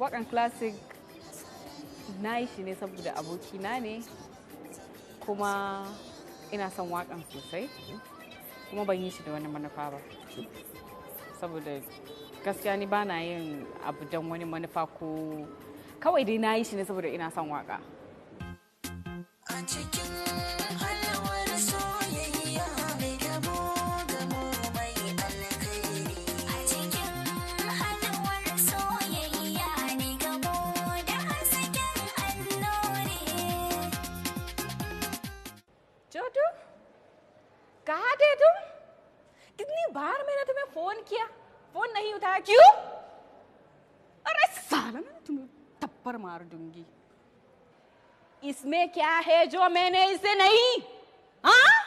waƙan classic na yi shi ne saboda abokina ne, kuma ina son waƙan sosai, kuma ban yi shi da wani manufa ba. Saboda gaskiya ni ba na yin abu don wani manufa ko kawai dai na yi shi ne saboda ina son waƙa. छोटू, कहाँ थे तुम? कितनी बार मैंने तुम्हें फोन किया, फोन नहीं उठाया, क्यों? अरे साला, मैं तुम्हें थप्पड़ मार दूंगी। इसमें क्या है जो मैंने इसे नहीं? हाँ?